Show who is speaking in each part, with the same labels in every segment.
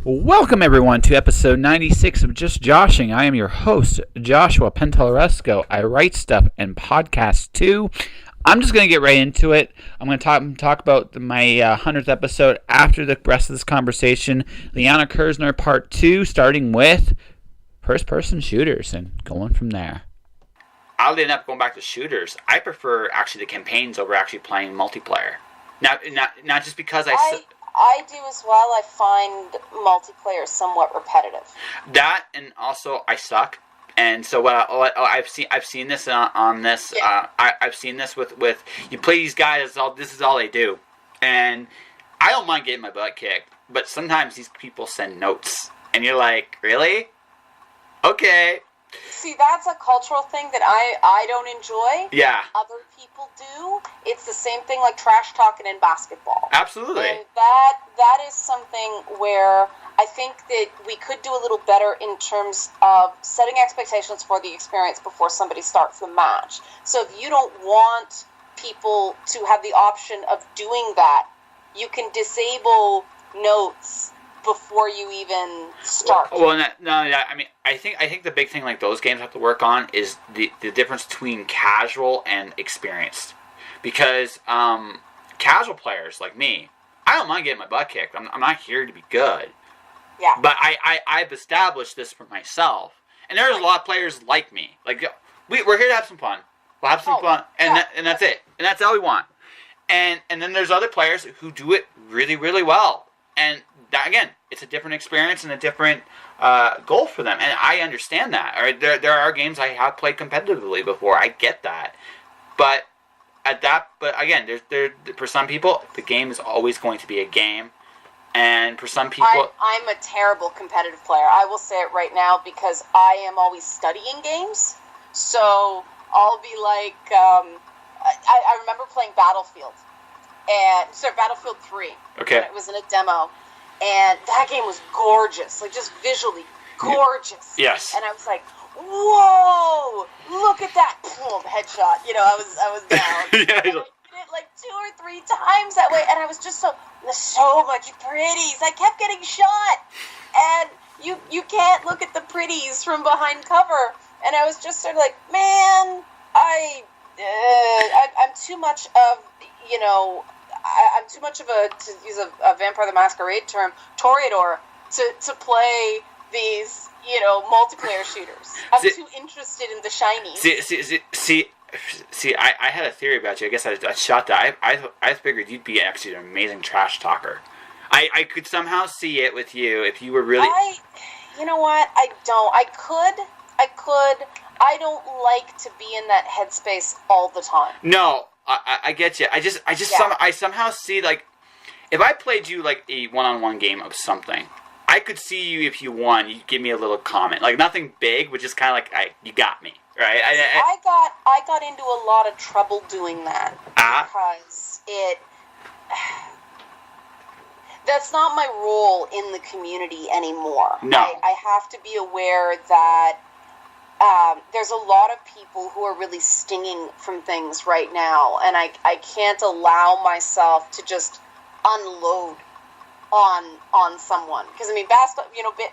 Speaker 1: Welcome, everyone, to episode 96 of Just Joshing. I am your host, Joshua Penteleresco. I write stuff and podcast too. I'm just going to get right into it. I'm going to talk about my 100th episode after the rest of this conversation. Liana Kerzner part 2, starting with first-person shooters and going from there. I'll end up going back to shooters. I prefer actually the campaigns over actually playing multiplayer. Not just because
Speaker 2: I do as well. I find multiplayer somewhat repetitive.
Speaker 1: That, and also I suck. And so I've seen this on this.
Speaker 2: Yeah.
Speaker 1: I've seen this with you play these guys. This is all they do, and I don't mind getting my butt kicked. But sometimes these people send notes, and you're like, really? Okay.
Speaker 2: See, that's a cultural thing that I don't enjoy.
Speaker 1: Yeah.
Speaker 2: Other people do. It's the same thing like trash talking in basketball.
Speaker 1: Absolutely.
Speaker 2: And that is something where I think that we could do a little better in terms of setting expectations for the experience before somebody starts the match. So if you don't want people to have the option of doing that, you can disable notes before you even start.
Speaker 1: I think the big thing like those games have to work on is the difference between casual and experienced. Because casual players like me, I don't mind getting my butt kicked. I'm not here to be good.
Speaker 2: Yeah.
Speaker 1: But I've established this for myself. And there's a lot of players like me. Like, we're here to have some fun. We'll have some fun. And,
Speaker 2: yeah.
Speaker 1: and that's it. And that's all we want. And then there's other players who do it really, really well. And that, again, it's a different experience and a different goal for them. And I understand that. All right, there are games I have played competitively before. I get that. But again, for some people, the game is always going to be a game. And for some people...
Speaker 2: I'm a terrible competitive player. I will say it right now because I am always studying games. So I'll be like... I remember playing Battlefield. Battlefield 3.
Speaker 1: Okay.
Speaker 2: It was in a demo. And that game was gorgeous. Like, just visually gorgeous.
Speaker 1: Yes.
Speaker 2: And I was like, whoa! Look at that! Boom, headshot. You know, I was down.
Speaker 1: Yeah,
Speaker 2: And I did it like 2 or 3 times that way. And I was just so much pretties. I kept getting shot. And you can't look at the pretties from behind cover. And I was just sort of like, man, I'm too much of, you know... I'm too much of to use a Vampire the Masquerade term, toreador, to play these, you know, multiplayer shooters. I'm too interested in the shinies.
Speaker 1: See, I had a theory about you. I guess I shot that. I figured you'd be actually an amazing trash talker. I could somehow see it with you if you were really...
Speaker 2: You know what? I don't. I could. I don't like to be in that headspace all the time.
Speaker 1: No. I get you. I somehow see, like, if I played you like a one-on-one game of something, I could see you if you won. You'd give me a little comment, like nothing big, but just kind of like, you got me, right?
Speaker 2: I got into a lot of trouble doing that because that's not my role in the community anymore.
Speaker 1: No,
Speaker 2: I have to be aware that. There's a lot of people who are really stinging from things right now, and I can't allow myself to just unload on someone. Because, I mean,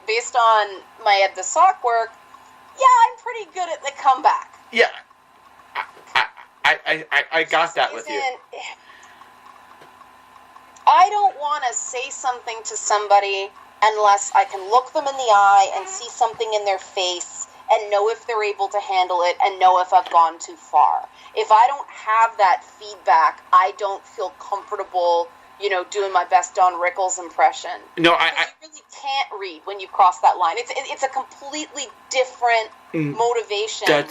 Speaker 2: based on my Ed the Sock work, yeah, I'm pretty good at the comeback.
Speaker 1: Yeah. I got that with you.
Speaker 2: I don't want to say something to somebody unless I can look them in the eye and see something in their face and know if they're able to handle it, and know if I've gone too far. If I don't have that feedback, I don't feel comfortable, you know, doing my best Don Rickles impression.
Speaker 1: No,
Speaker 2: you really can't read when you cross that line. It's a completely different motivation than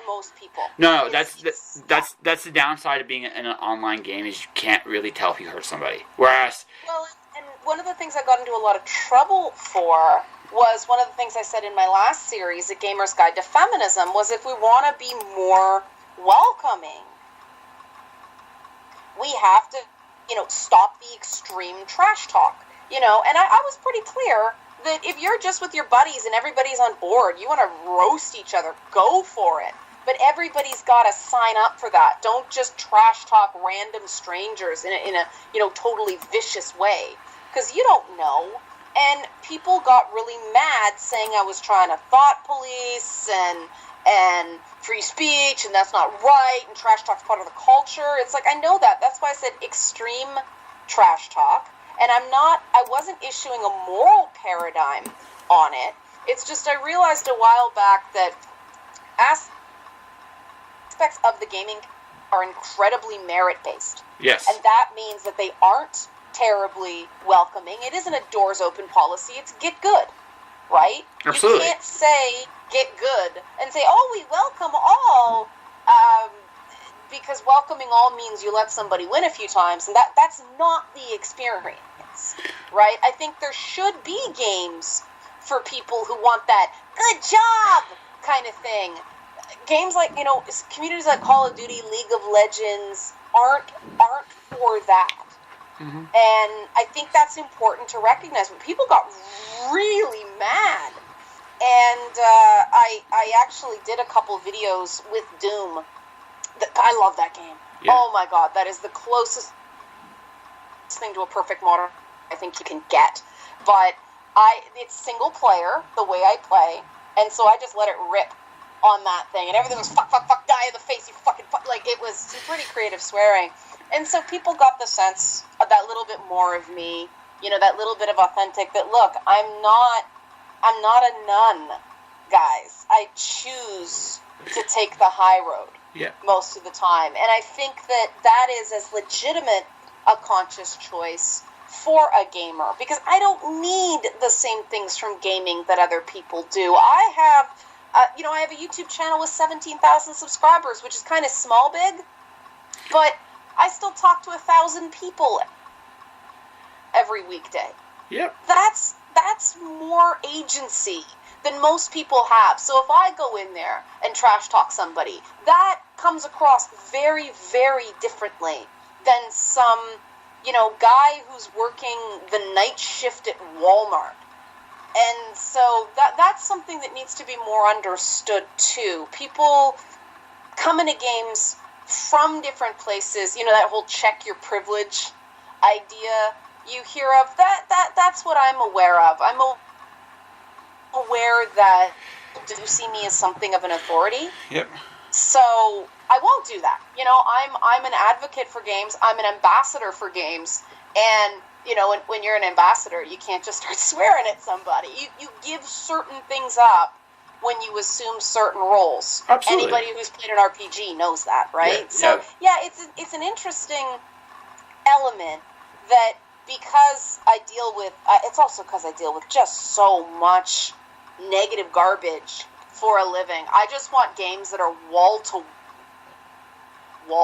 Speaker 2: most people.
Speaker 1: No, that's the downside of being in an online game is you can't really tell if you hurt somebody. Whereas...
Speaker 2: Well, and one of the things I got into a lot of trouble for was one of the things I said in my last series, A Gamer's Guide to Feminism, was if we want to be more welcoming, we have to, you know, stop the extreme trash talk, you know, and I was pretty clear that if you're just with your buddies and everybody's on board, you want to roast each other, go for it. But everybody's got to sign up for that. Don't just trash talk random strangers in a you know, totally vicious way, because you don't know. And people got really mad saying I was trying to thought police and free speech, and that's not right, and trash talk's part of the culture. It's like, I know that. That's why I said extreme trash talk. And I wasn't issuing a moral paradigm on it. It's just I realized a while back that aspects of the gaming are incredibly merit-based.
Speaker 1: Yes.
Speaker 2: And that means that they aren't terribly welcoming. It isn't a doors open policy. It's get good, right?
Speaker 1: Absolutely.
Speaker 2: You can't say get good and say, oh, we welcome all, because welcoming all means you let somebody win a few times, and that's not the experience, right? I think there should be games for people who want that good job kind of thing. Games like, communities like Call of Duty, League of Legends aren't for that. Mm-hmm. And I think that's important to recognize. But people got really mad. And I actually did a couple videos with Doom. I love that game. Yeah. Oh my god, that is the closest thing to a perfect modern I think you can get. But it's single player, the way I play, and so I just let it rip on that thing, and everything was fuck, die in the face, you fucking fuck. Like, it was some pretty creative swearing. And so people got the sense of that little bit more of me, that little bit of authentic, that look, I'm not a nun, guys. I choose to take the high road.
Speaker 1: Yeah.
Speaker 2: Most of the time. And I think that is as legitimate a conscious choice for a gamer, because I don't need the same things from gaming that other people do. I have a YouTube channel with 17,000 subscribers, which is kind of small big, but I still talk to 1,000 people every weekday.
Speaker 1: Yep.
Speaker 2: That's more agency than most people have. So if I go in there and trash talk somebody, that comes across very, very differently than some, guy who's working the night shift at Walmart. And so that's something that needs to be more understood too. People come into games from different places, that whole check your privilege idea you hear of. That's what I'm aware of. I'm aware that do see me as something of an authority.
Speaker 1: Yep.
Speaker 2: So I won't do that. I'm an advocate for games. I'm an ambassador for games. And, when you're an ambassador, you can't just start swearing at somebody. You give certain things up when you assume certain roles.
Speaker 1: Absolutely.
Speaker 2: Anybody who's played an RPG knows that, right?
Speaker 1: Yeah.
Speaker 2: It's an interesting element that, because I deal with, it's also because I deal with just so much negative garbage for a living. I just want games that are wall-to-wall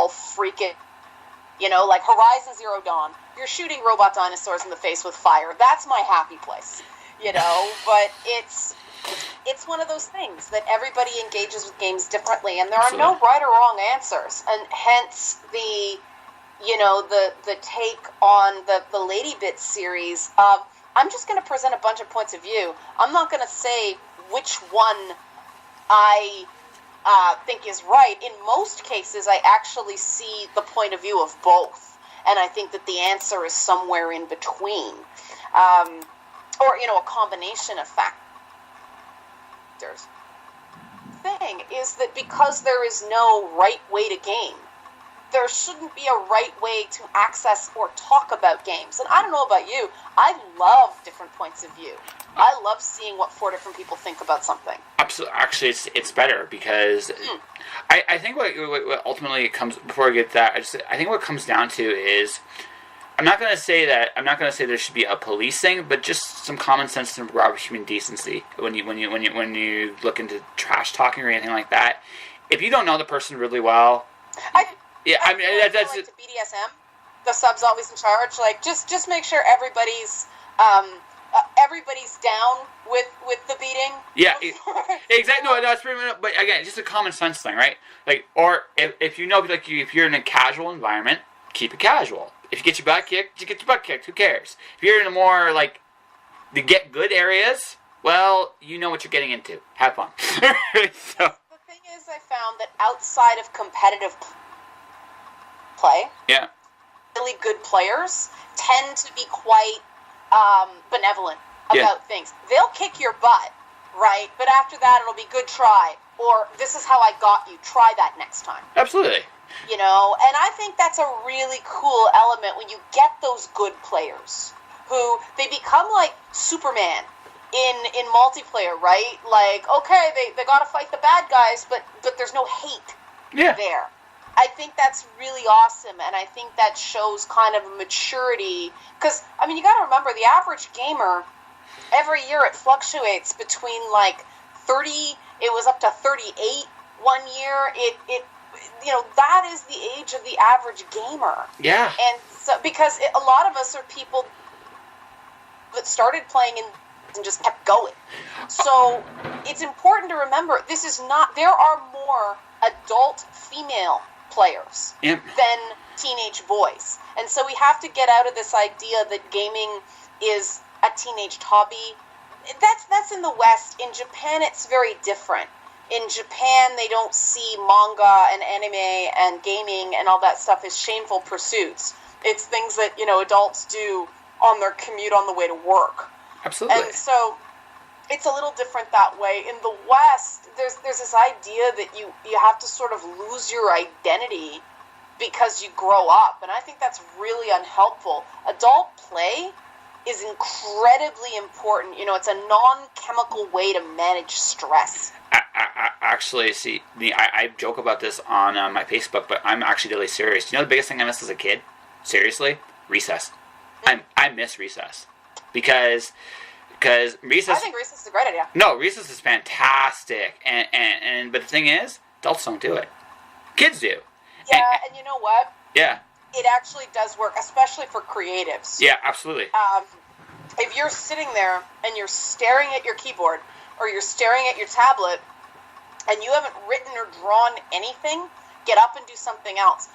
Speaker 2: freaking, like Horizon Zero Dawn. You're shooting robot dinosaurs in the face with fire. That's my happy place, but it's one of those things that everybody engages with games differently, and there are no right or wrong answers, and hence the take on the Lady Bits series of, I'm just going to present a bunch of points of view. I'm not going to say which one I think is right. In most cases, I actually see the point of view of both, and I think that the answer is somewhere in between, or a combination of factors. The thing is that because there is no right way to game, there shouldn't be a right way to access or talk about games. And I don't know about you, I love different points of view. I love seeing what 4 different people think about something.
Speaker 1: Absolutely. Actually, it's better because I think what ultimately comes, before I get that, I think what it comes down to is, I'm not going to say there should be a policing, but just some common sense and broad human decency when you look into trash talking or anything like that. If you don't know the person really well,
Speaker 2: I mean that's like to BDSM. The sub's always in charge. Like, just make sure everybody's down with the beating.
Speaker 1: Yeah, exactly. No, that's pretty much. But again, just a common sense thing, right? Like, or if if you're in a casual environment, keep it casual. If you get your butt kicked, you get your butt kicked. Who cares? If you're in a more the get good areas, well, you know what you're getting into. Have fun. So.
Speaker 2: The thing is, I found that outside of competitive play, really good players tend to be quite benevolent about things. They'll kick your butt, right? But after that, it'll be good try. Or this is how I got you. Try that next time.
Speaker 1: Absolutely.
Speaker 2: You know, and I think that's a really cool element when you get those good players who they become like Superman in multiplayer, right? Like, okay, they got to fight the bad guys, but there's no hate there. I think that's really awesome, and I think that shows kind of a maturity. Because, I mean, you got to remember, the average gamer, every year it fluctuates between like 30, it was up to 38 one year. It you know, that is the age of the average gamer.
Speaker 1: Yeah.
Speaker 2: And so, because a lot of us are people that started playing and just kept going. So it's important to remember, this is not, there are more adult female players than teenage boys. And so we have to get out of this idea that gaming is a teenage hobby. That's in the West. In Japan, it's very different. In Japan, they don't see manga and anime and gaming and all that stuff as shameful pursuits. It's things that, you know, adults do on their commute on the way to work.
Speaker 1: Absolutely.
Speaker 2: And so it's a little different that way. In the West, there's this idea that you have to sort of lose your identity because you grow up. And I think that's really unhelpful. Adult play is incredibly important. You know, it's a non-chemical way to manage stress.
Speaker 1: Actually, see, I joke about this on my Facebook, but I'm actually really serious. You know the biggest thing I missed as a kid? Seriously? Recess. I miss recess. Because recess...
Speaker 2: I think recess is a great idea.
Speaker 1: No, recess is fantastic. But the thing is, adults don't do it. Kids do.
Speaker 2: Yeah, and you know what?
Speaker 1: Yeah.
Speaker 2: It actually does work, especially for creatives.
Speaker 1: Yeah, absolutely.
Speaker 2: If you're sitting there and you're staring at your keyboard or you're staring at your tablet and you haven't written or drawn anything, get up and do something else.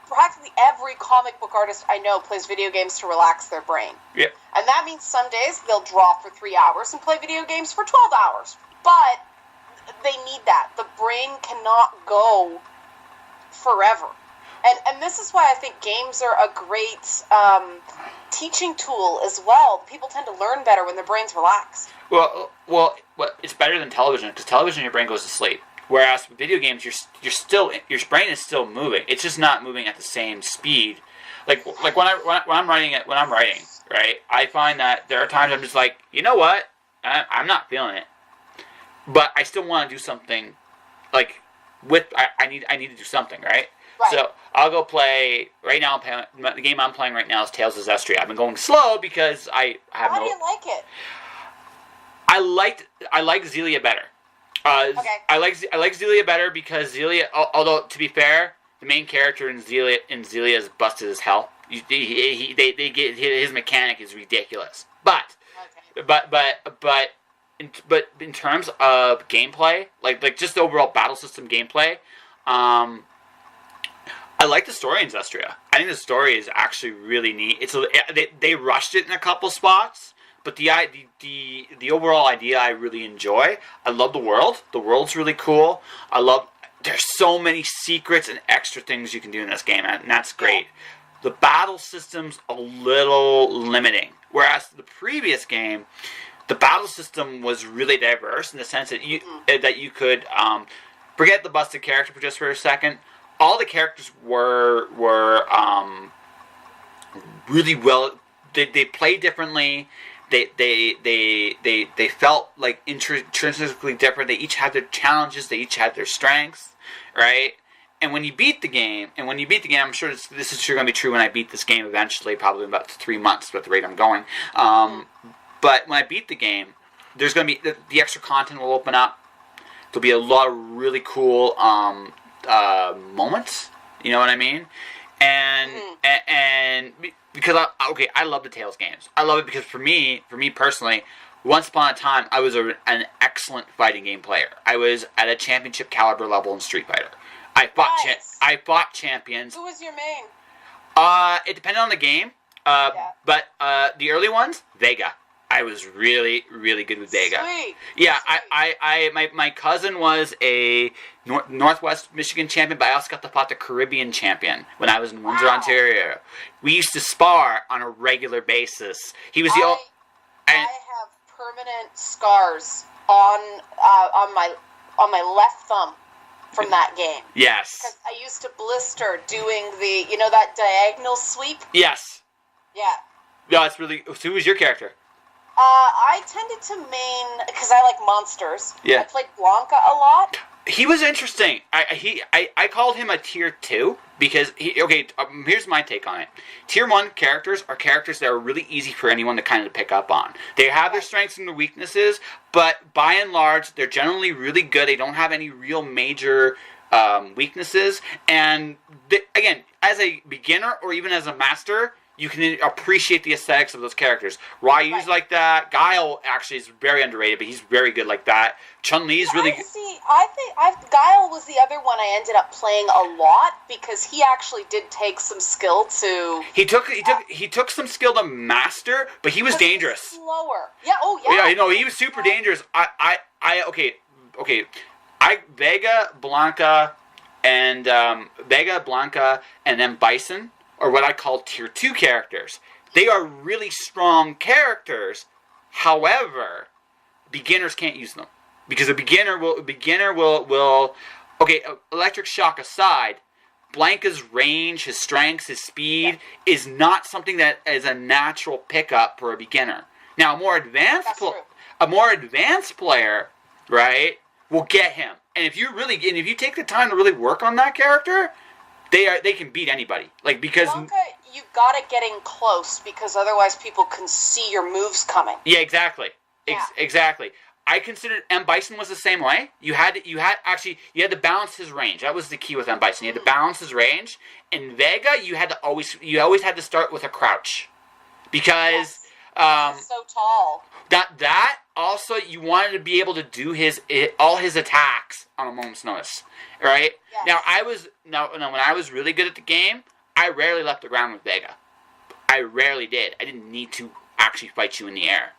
Speaker 2: Practically every comic book artist I know plays video games to relax their brain.
Speaker 1: Yeah.
Speaker 2: And that means some days they'll draw for 3 hours and play video games for 12 hours. But they need that. The brain cannot go forever. And this is why I think games are a great teaching tool as well. People tend to learn better when their brain's relaxed.
Speaker 1: Well, it's better than television, because television, your brain goes to sleep. Whereas with video games, your brain is still moving. It's just not moving at the same speed. Like when I'm writing, right? I find that there are times I'm just like, you know what? I'm not feeling it, but I still want to do something. Like I need to do something, right?
Speaker 2: Right.
Speaker 1: So I'll go play. Right now, the game I'm playing right now is Tales of Zestria. I've been going slow because I have
Speaker 2: How do you like it?
Speaker 1: I like Xelia better.
Speaker 2: Okay.
Speaker 1: I like Xelia better because Xelia. Although to be fair, the main character in Xelia is busted as hell. They get his mechanic is ridiculous. But in terms of gameplay, like just the overall battle system gameplay, I like the story in Zestria. I think the story is actually really neat. They rushed it in a couple spots. But the overall idea I really enjoy. I love the world. The world's really cool. There's so many secrets and extra things you can do in this game, and that's great. The battle system's a little limiting. Whereas the previous game, the battle system was really diverse in the sense that you could forget the busted character for just for a second. All the characters were really well. They played differently. They felt like intrinsically different. They each had their challenges. They each had their strengths, right? And when you beat the game, I'm sure this is sure going to be true when I beat this game eventually, probably in about 3 months at the rate I'm going. But when I beat the game, there's going to be the extra content will open up. There'll be a lot of really cool moments. You know what I mean? And because I love the Tales games. I love it because for me personally, once upon a time, I was an excellent fighting game player. I was at a championship caliber level in Street Fighter. I fought champions.
Speaker 2: Who was your main?
Speaker 1: It depended on the game. But the early ones, Vega. I was really, really good with Vega.
Speaker 2: Sweet.
Speaker 1: Yeah, my cousin was a Northwest Michigan champion, but I also got to fight the Caribbean champion when I was in Windsor, Ontario. We used to spar on a regular basis. He was
Speaker 2: I permanent scars on my left thumb from that game.
Speaker 1: Yes.
Speaker 2: Because I used to blister doing that diagonal sweep.
Speaker 1: Yes.
Speaker 2: Yeah.
Speaker 1: No, it's really. So who was your character?
Speaker 2: I tended to main because I like monsters.
Speaker 1: Yeah.
Speaker 2: I played Blanca a lot.
Speaker 1: He was interesting. I called him a tier 2 because here's my take on it. Tier 1 characters are characters that are really easy for anyone to kind of pick up on. They have their strengths and their weaknesses, but by and large, they're generally really good. They don't have any real major weaknesses. And again, as a beginner or even as a master, you can appreciate the aesthetics of those characters. Ryu's like that. Guile actually is very underrated, but he's very good like that. Chun-Li's really good.
Speaker 2: I think Guile was the other one I ended up playing a lot because he actually did take some skill to.
Speaker 1: He took some skill to master, but he was dangerous.
Speaker 2: Slower. Yeah. Oh yeah.
Speaker 1: Yeah. He was super dangerous. Vega, Blanca, and then Bison are what I call tier 2 characters. They are really strong characters. However, beginners can't use them because a beginner will. Okay, electric shock aside, Blanca's range, his strengths, his speed is not something that is a natural pickup for a beginner. Now, a more advanced player, right, will get him. And if you take the time to really work on that character, they can beat anybody. Because
Speaker 2: Blanca, you gotta get in close because otherwise people can see your moves coming.
Speaker 1: Yeah, exactly. Exactly. I considered M. Bison was the same way. You had to balance his range. That was the key with M. Bison. You had to balance his range. In Vega, you always had to start with a crouch because
Speaker 2: he's so tall.
Speaker 1: That also you wanted to be able to do all his attacks on a moment's notice, right? Yes. Now when I was really good at the game, I rarely left the ground with Vega. I rarely did. I didn't need to actually fight you in the air.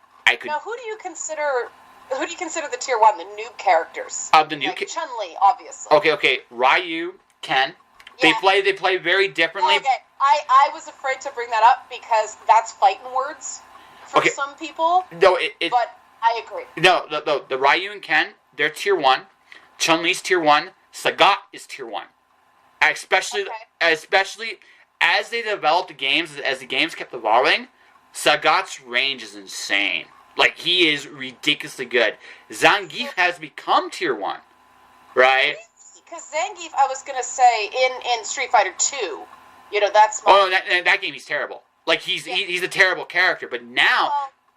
Speaker 2: Now, who do you consider the tier 1, the noob characters?
Speaker 1: The noob
Speaker 2: Chun-Li, obviously.
Speaker 1: Okay. Ryu, Ken. Yeah. They play very differently.
Speaker 2: Okay. I was afraid to bring that up because that's fighting words for some people.
Speaker 1: No,
Speaker 2: but I agree.
Speaker 1: No, the Ryu and Ken, they're tier 1. Chun-Li's tier 1. Sagat is tier 1. Especially as they developed the games, as the games kept evolving, Sagat's range is insane. He is ridiculously good. Zangief has become tier 1, right?
Speaker 2: Because Zangief, I was gonna say in Street Fighter 2, that's.
Speaker 1: That game he's terrible. He's a terrible character, but now.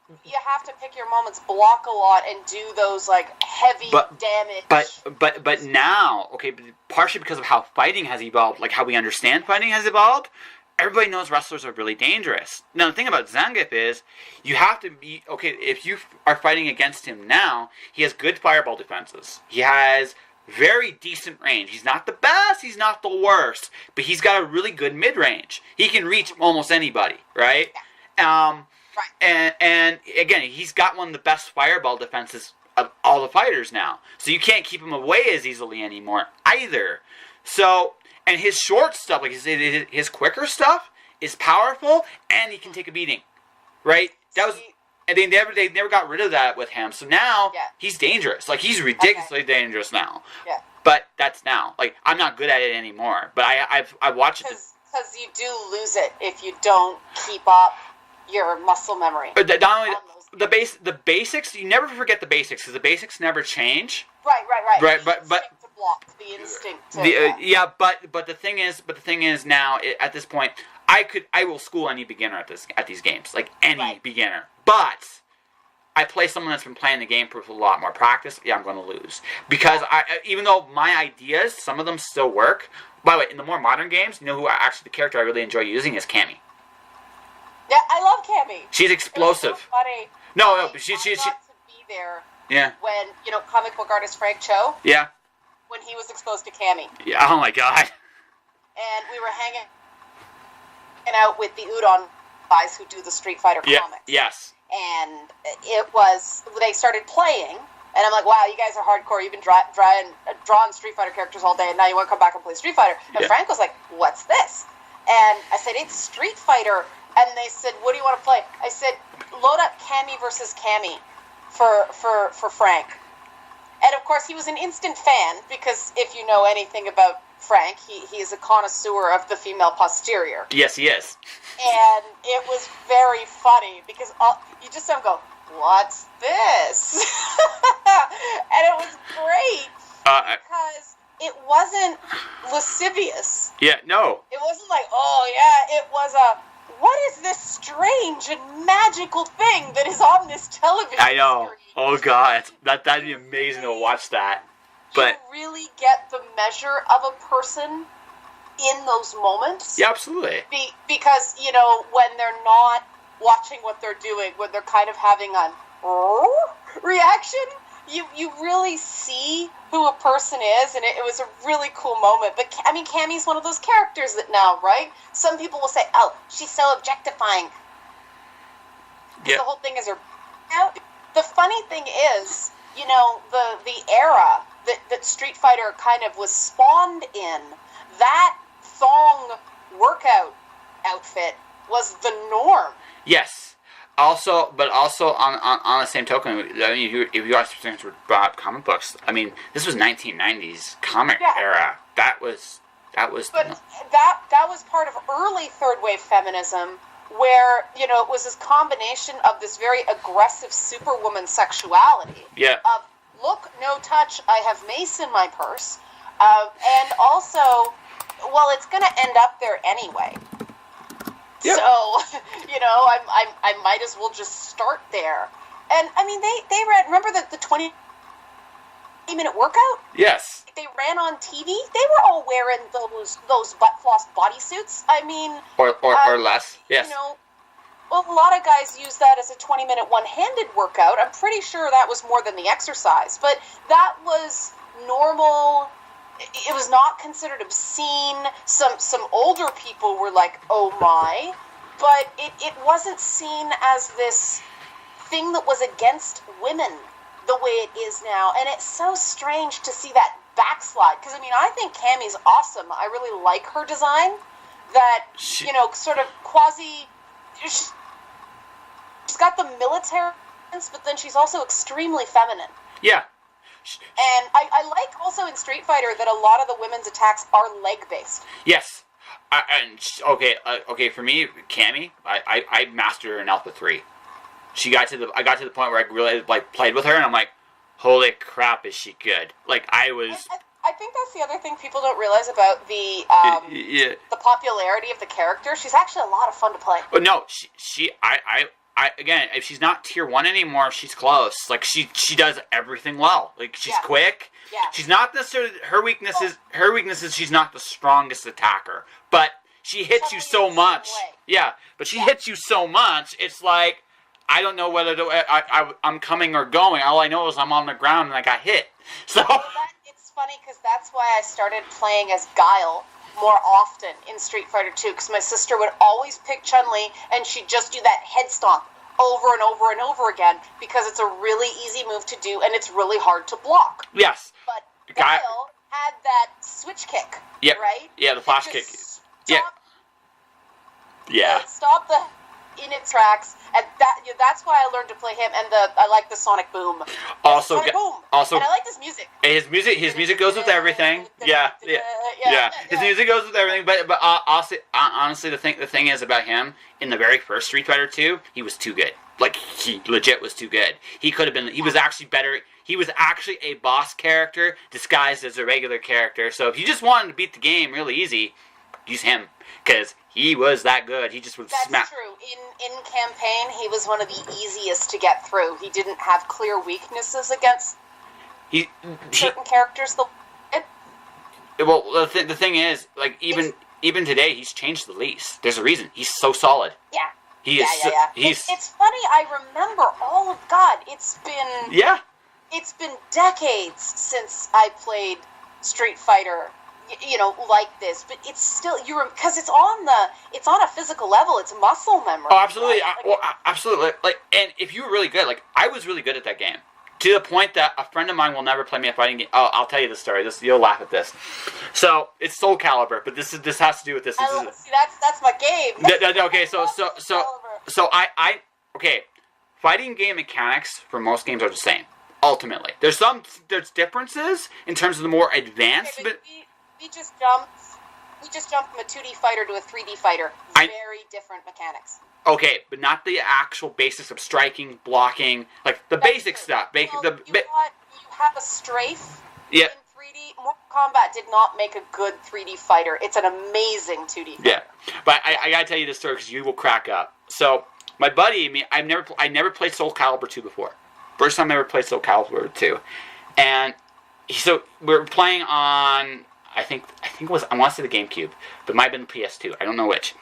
Speaker 2: Well, you have to pick your moments, block a lot, and do those heavy damage.
Speaker 1: But now, partially because of how fighting has evolved, how we understand fighting has evolved. Everybody knows wrestlers are really dangerous. Now, the thing about Zangief is, you have to be... if you are fighting against him now, he has good fireball defenses. He has very decent range. He's not the best, he's not the worst, but he's got a really good mid-range. He can reach almost anybody, right?
Speaker 2: Right.
Speaker 1: And again, he's got one of the best fireball defenses of all the fighters now. So you can't keep him away as easily anymore, either. So... And his short stuff, his quicker stuff, is powerful, and he can take a beating, right? And they never got rid of that with him. So now he's dangerous. He's ridiculously dangerous now.
Speaker 2: Yeah.
Speaker 1: But that's now. I'm not good at it anymore. But I've watched it.
Speaker 2: Because you do lose it if you don't keep up your muscle memory.
Speaker 1: But not only the basics, you never forget the basics because the basics never change.
Speaker 2: Right.
Speaker 1: But
Speaker 2: block, the instinct to
Speaker 1: but the thing is now at this point I will school any beginner at these games, any beginner, but I play someone that's been playing the game for a lot more practice. I'm going to lose because even though my ideas, some of them still work. By the way, in the more modern games, the character I really enjoy using is Cammy.
Speaker 2: Yeah, I love Cammy.
Speaker 1: She's explosive.
Speaker 2: So funny.
Speaker 1: No, she
Speaker 2: got to be there.
Speaker 1: Yeah.
Speaker 2: When comic book artist Frank Cho.
Speaker 1: Yeah.
Speaker 2: When he was exposed to Cammy.
Speaker 1: Yeah, oh my god.
Speaker 2: And we were hanging out with the Udon guys who do the Street Fighter comics.
Speaker 1: Yes.
Speaker 2: And they started playing, and I'm like, wow, you guys are hardcore. You've been drawing Street Fighter characters all day, and now you want to come back and play Street Fighter. And Frank was like, what's this? And I said, it's Street Fighter. And they said, what do you want to play? I said, load up Cammy versus Cammy. for Frank. And of course, he was an instant fan because if you know anything about Frank, he is a connoisseur of the female posterior.
Speaker 1: Yes, he is.
Speaker 2: And it was very funny because you just don't go, "What's this?" And it was great because it wasn't lascivious.
Speaker 1: Yeah, no.
Speaker 2: It wasn't like, "Oh yeah," it was what is this strange and magical thing that is on this television
Speaker 1: I know.
Speaker 2: screen?
Speaker 1: Oh God, that'd be amazing to watch that. But
Speaker 2: you really get the measure of a person in those moments.
Speaker 1: yeah, absolutely.
Speaker 2: Because, when they're not watching what they're doing, when they're kind of having a reaction, you really see who a person is, and it was a really cool moment. But, I mean, Cammie's one of those characters that now, right? Some people will say, "Oh, she's so objectifying."
Speaker 1: Yeah.
Speaker 2: The whole thing is her... The funny thing is, the era that Street Fighter kind of was spawned in, that thong workout outfit was the norm.
Speaker 1: Yes. Also on the same token, I mean, if you watch things with comic books, I mean, this was 1990s comic era. That was.
Speaker 2: But that was part of early third wave feminism, where it was this combination of this very aggressive superwoman sexuality.
Speaker 1: Yeah.
Speaker 2: Of look, no touch, I have mace in my purse, and also, well, it's going to end up there anyway. Yep. So, I might as well just start there. And, I mean, they ran, remember the 20-minute workout?
Speaker 1: Yes.
Speaker 2: They ran on TV. They were all wearing those butt-floss bodysuits. I mean...
Speaker 1: Or less, yes.
Speaker 2: Well, a lot of guys use that as a 20-minute one-handed workout. I'm pretty sure that was more than the exercise. But that was normal... It was not considered obscene. Some older people were like, "Oh my," but it wasn't seen as this thing that was against women the way it is now. And it's so strange to see that backslide. Because, I mean, I think Cammie's awesome. I really like her design. That, sort of quasi... She's got the military, but then she's also extremely feminine.
Speaker 1: Yeah.
Speaker 2: And I like also in Street Fighter that a lot of the women's attacks are leg-based.
Speaker 1: Yes. Okay, for me, Cammie, I mastered her in Alpha 3. I got to the point where I really played with her, and I'm like, holy crap, is she good?
Speaker 2: I think that's the other thing people don't realize about the popularity of the character. She's actually a lot of fun to play.
Speaker 1: But no, again, if she's not tier 1 anymore, she's close. Like, she does everything well. Like, she's quick.
Speaker 2: Yeah.
Speaker 1: She's not necessarily... Her weakness is she's not the strongest attacker. But she hits you so much. Yeah, but she hits you so much, it's like, I don't know whether I'm coming or going. All I know is I'm on the ground and I got hit. So...
Speaker 2: It's funny, because that's why I started playing as Guile more often in Street Fighter 2, because my sister would always pick Chun-Li, and she'd just do that head stomp over and over and over again, because it's a really easy move to do, and it's really hard to block.
Speaker 1: Yes.
Speaker 2: But Guile had that switch kick, right?
Speaker 1: Yeah, the flash kick.
Speaker 2: Stop in its tracks, and that's why I learned to play him, and I like the Sonic Boom.
Speaker 1: Also,
Speaker 2: and I like this music.
Speaker 1: His music goes with everything. Yeah. His music goes with everything. But honestly, the thing is about him, in the very first Street Fighter 2, he was too good. Like, he legit was too good. He could have been. He was actually better. He was actually a boss character disguised as a regular character. So if you just wanted to beat the game really easy, use him, because he was that good. He just would smack.
Speaker 2: That's true. In campaign, he was one of the easiest to get through. He didn't have clear weaknesses against certain characters.
Speaker 1: Well, the thing is, like, even today, he's changed the least. There's a reason. He's so solid.
Speaker 2: Yeah.
Speaker 1: It's
Speaker 2: funny. I remember all of God. It's been decades since I played Street Fighter. Like this, but it's still because it's on a physical level. It's muscle memory.
Speaker 1: Oh, absolutely. Right? Absolutely. Like, and if you were really good, like, I was really good at that game, to the point that a friend of mine will never play me a fighting game. Oh, I'll tell you the story. You'll laugh at this. So it's Soul Calibur, but this has to do with this.
Speaker 2: See, that's my game.
Speaker 1: Okay, so I fighting game mechanics for most games are the same. Ultimately, there's differences in terms of the more advanced.
Speaker 2: Okay, but we just jumped from a 2D fighter to a 3D fighter. Very different mechanics.
Speaker 1: Okay, but not the actual basics of striking, blocking, like the basic stuff.
Speaker 2: You have a strafe.
Speaker 1: Yeah.
Speaker 2: In 3D, Mortal Kombat did not make a good 3D fighter. It's an amazing 2D fighter.
Speaker 1: Yeah, but I gotta tell you this story because you will crack up. So my buddy and me, I never played Soul Calibur 2 before. First time I ever played Soul Calibur 2, and so we were playing on I think it was, I want to say the GameCube, but it might have been the PS2. I don't know which.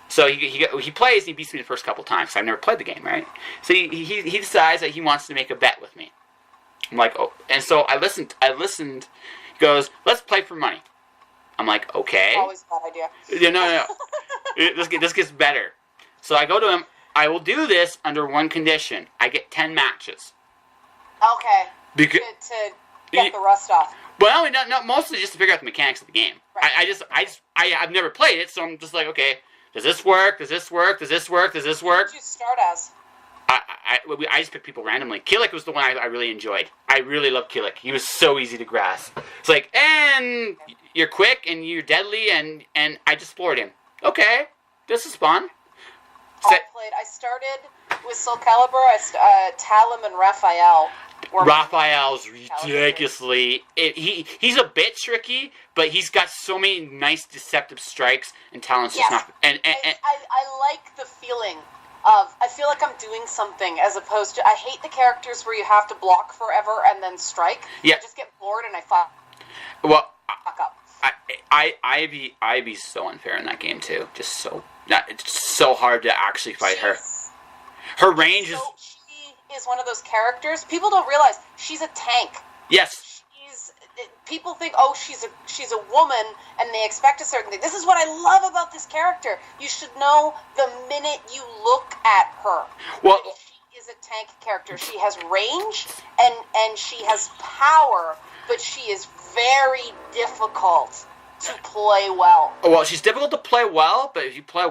Speaker 1: So he plays and he beats me the first couple times. So I've never played the game, right? So he decides that he wants to make a bet with me. I'm like, oh, and so I listened. He goes, let's play for money. I'm like, okay.
Speaker 2: Always a bad idea.
Speaker 1: Yeah, no. This gets better. So I go to him. I will do this under one condition. I get 10 matches.
Speaker 2: Okay.
Speaker 1: Because
Speaker 2: to get the rust off.
Speaker 1: Well, no, mostly just to figure out the mechanics of the game.
Speaker 2: Right.
Speaker 1: I've never played it, so I'm just like, okay, does this work? Does this work? Does this work? Does this work?
Speaker 2: What did you start as?
Speaker 1: I just picked people randomly. Killick was the one I really enjoyed. I really loved Killick. He was so easy to grasp. It's like, and you're quick and you're deadly, and I just floored him. Okay, this is fun.
Speaker 2: I started with Soul Calibur. Talim and Raphael.
Speaker 1: Raphael's ridiculously. He's a bit tricky, but he's got so many nice deceptive strikes and talents.
Speaker 2: Yes.
Speaker 1: Just not. And
Speaker 2: I like the feeling of, I feel like I'm doing something as opposed to, I hate the characters where you have to block forever and then strike.
Speaker 1: Yeah.
Speaker 2: I just get bored and I fuck up.
Speaker 1: Ivy's so unfair in that game too. Just so, it's so hard to actually fight her. Her range is.
Speaker 2: She is one of those characters. People don't realize she's a tank.
Speaker 1: Yes.
Speaker 2: People think, oh, she's a woman, and they expect a certain thing. This is what I love about this character. You should know the minute you look at her.
Speaker 1: Well,
Speaker 2: she is a tank character. She has range and she has power, but she is very difficult to play well.
Speaker 1: Well, she's difficult to play well, but if you play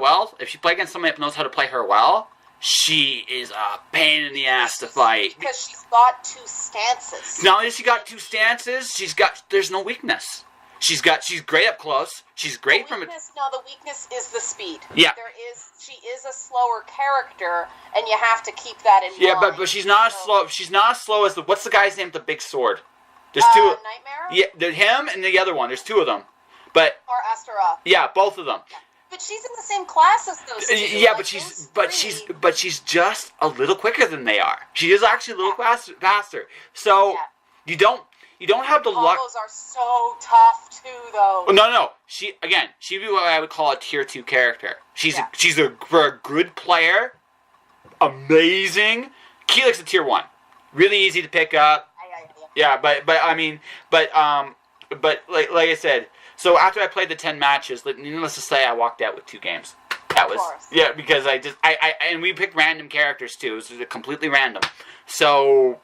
Speaker 1: against somebody that knows how to play her well, she is a pain in the ass to fight.
Speaker 2: Because she's got two stances.
Speaker 1: Not only has she got two stances, there's no weakness. She's great up close. She's great from it.
Speaker 2: The weakness is the speed.
Speaker 1: Yeah.
Speaker 2: She is a slower character, and you have to keep that in mind.
Speaker 1: Yeah, but she's not slow. She's not as slow as what's the guy's name with the big sword? There's two.
Speaker 2: Nightmare?
Speaker 1: Yeah, there's him and the other one. There's two of them. Or
Speaker 2: Astaroth.
Speaker 1: Yeah, both of them.
Speaker 2: But she's in the same class as those two.
Speaker 1: Yeah, but she's just a little quicker than they are. She is actually a little faster. So you don't have the luck.
Speaker 2: Combos are so tough too, though.
Speaker 1: No. She'd be what I would call a tier 2 character. For a good player, amazing. Keelik's a tier 1, really easy to pick up. Yeah, but like I said. So after I played the 10 matches, needless to say, I walked out with 2 games. That was because and we picked random characters too. It was completely random. So